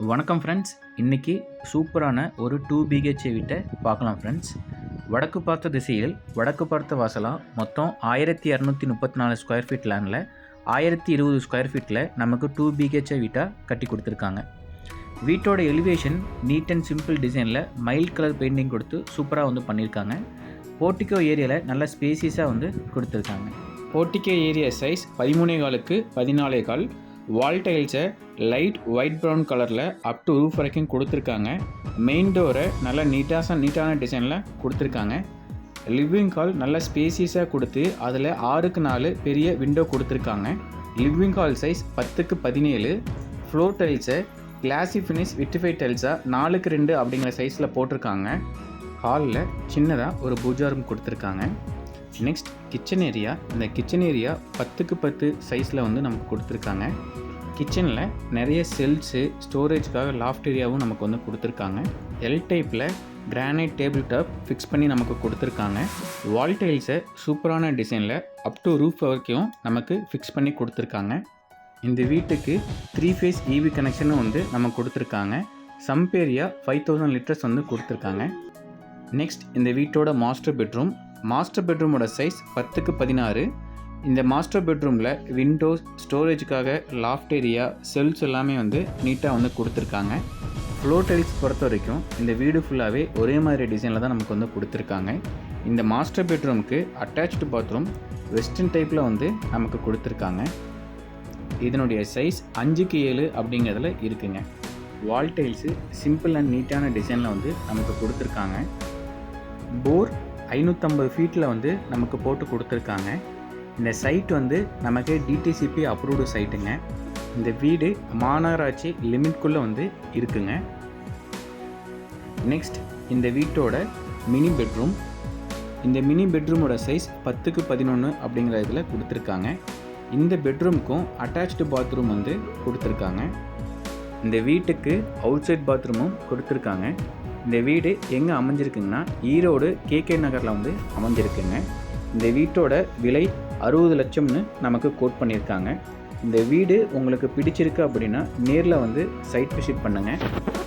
வணக்கம் ஃப்ரெண்ட்ஸ். இன்றைக்கி சூப்பரான ஒரு 2 BHK வீட்டை பார்க்கலாம் ஃப்ரெண்ட்ஸ். வடக்கு பார்த்த திசையில் வடக்கு பார்த்த வாசலாக மொத்தம் 1234 ஸ்கொயர் ஃபீட் லேண்டில் 1020 ஸ்கொயர் ஃபீட்டில் நமக்கு 2 BHK வீட்டாக கட்டி கொடுத்துருக்காங்க. வீட்டோட எலிவேஷன் நீட் அண்ட் சிம்பிள் டிசைனில் மைல்ட் கலர் பெயிண்டிங் கொடுத்து சூப்பராக பண்ணியிருக்காங்க. போர்ட்டிகோ ஏரியாவில் நல்ல ஸ்பேசியஸாக கொடுத்துருக்காங்க. Portico area size 13.4 14.4. வால் டைல்ஸை லைட் ஒயிட் ப்ரௌன் கலரில் அப் டு ரூஃப் வரைக்கும் கொடுத்துருக்காங்க. மெயின் டோரை நல்லா நீட்டான டிசைனில் கொடுத்துருக்காங்க. லிவிங் ஹால் நல்ல ஸ்பேசியஸாக கொடுத்து அதில் 6x4 பெரிய விண்டோ கொடுத்துருக்காங்க. Living hall size 10x17. Floor டைல்ஸை கிளாசி ஃபினிஷ் விட்டிஃபை டைல்ஸாக 4x2 அப்படிங்கிற சைஸில் போட்டிருக்காங்க. ஹாலில் சின்னதாக ஒரு பூஜா ரூம் கொடுத்துருக்காங்க. Next kitchen area. இந்த கிச்சன் ஏரியா 10x10 சைஸில் நமக்கு கொடுத்துருக்காங்க. கிச்சனில் நிறைய செல்ஃப்ஸு ஸ்டோரேஜ்க்காக லாஃப்ட் ஏரியாவும் நமக்கு கொடுத்துருக்காங்க. எல் டைப்பில் கிரானைட் டேபிள் டாப் ஃபிக்ஸ் பண்ணி நமக்கு கொடுத்துருக்காங்க. வால் டைல்ஸை சூப்பரான டிசைனில் அப் டு ரூஃப் வரைக்கும் நமக்கு ஃபிக்ஸ் பண்ணி கொடுத்துருக்காங்க. இந்த வீட்டுக்கு 3 ஃபேஸ் EV கனெக்ஷனும் நமக்கு கொடுத்துருக்காங்க. சம்ப் ஏரியா 5000 லிட்டர்ஸ் கொடுத்துருக்காங்க. நெக்ஸ்ட் இந்த வீட்டோட மாஸ்டர் பெட்ரூமோட சைஸ் 10x16. இந்த மாஸ்டர் பெட்ரூமில் விண்டோஸ் ஸ்டோரேஜுக்காக லாஃப்ட் ஏரியா செல்ஃப்ஸ் எல்லாமே நீட்டாக கொடுத்துருக்காங்க. ஃப்ளோர் டைல்ஸ் பொறுத்த வரைக்கும் இந்த வீடு ஃபுல்லாகவே ஒரே மாதிரி டிசைனில் தான் நமக்கு கொடுத்துருக்காங்க. இந்த மாஸ்டர் பெட்ரூமுக்கு அட்டாச்டு பாத்ரூம் வெஸ்டர்ன் டைப்பில் நமக்கு கொடுத்துருக்காங்க. இதனுடைய சைஸ் 5x7 அப்படிங்கிறதுல இருக்குங்க. வால் டைல்ஸு சிம்பிள் அண்ட் நீட்டான டிசைனில் நமக்கு கொடுத்துருக்காங்க. போர் 550 ஃபீட்டில் நமக்கு போட்டு கொடுத்துருக்காங்க. இந்த சைட் நமக்கு DTCP அப்ரூவ்டு சைட்டுங்க. இந்த வீடு மாநகராட்சி லிமிட்குள்ளே இருக்குங்க. நெக்ஸ்ட் இந்த வீட்டோட மினி பெட்ரூம். இந்த மினி பெட்ரூமோட சைஸ் 10x11 அப்படிங்கிற இதில் கொடுத்துருக்காங்க. இந்த பெட்ரூமுக்கும் அட்டாச்டு பாத்ரூம் கொடுத்துருக்காங்க. இந்த வீட்டுக்கு அவுட் சைட் பாத்ரூமும் கொடுத்துருக்காங்க. இந்த வீடு எங்கே அமைஞ்சிருக்குங்கன்னா ஈரோடு KK நகரில் அமைஞ்சிருக்குங்க. இந்த வீட்டோட விலை 60 லட்சம்னு நமக்கு கோட் பண்ணியிருக்காங்க. இந்த வீடு உங்களுக்கு பிடிச்சிருக்கு அப்படின்னா நேரில் சைட் விசிட் பண்ணுங்கள்.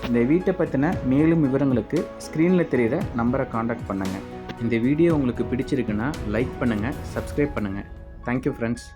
இந்த வீட்டை பற்றின மேலும் விவரங்களுக்கு ஸ்க்ரீனில் தெரிகிற நம்பரை காண்டாக்ட் பண்ணுங்கள். இந்த வீடியோ உங்களுக்கு பிடிச்சிருக்குன்னா லைக் பண்ணுங்கள், சப்ஸ்கிரைப் பண்ணுங்கள். Thank you friends.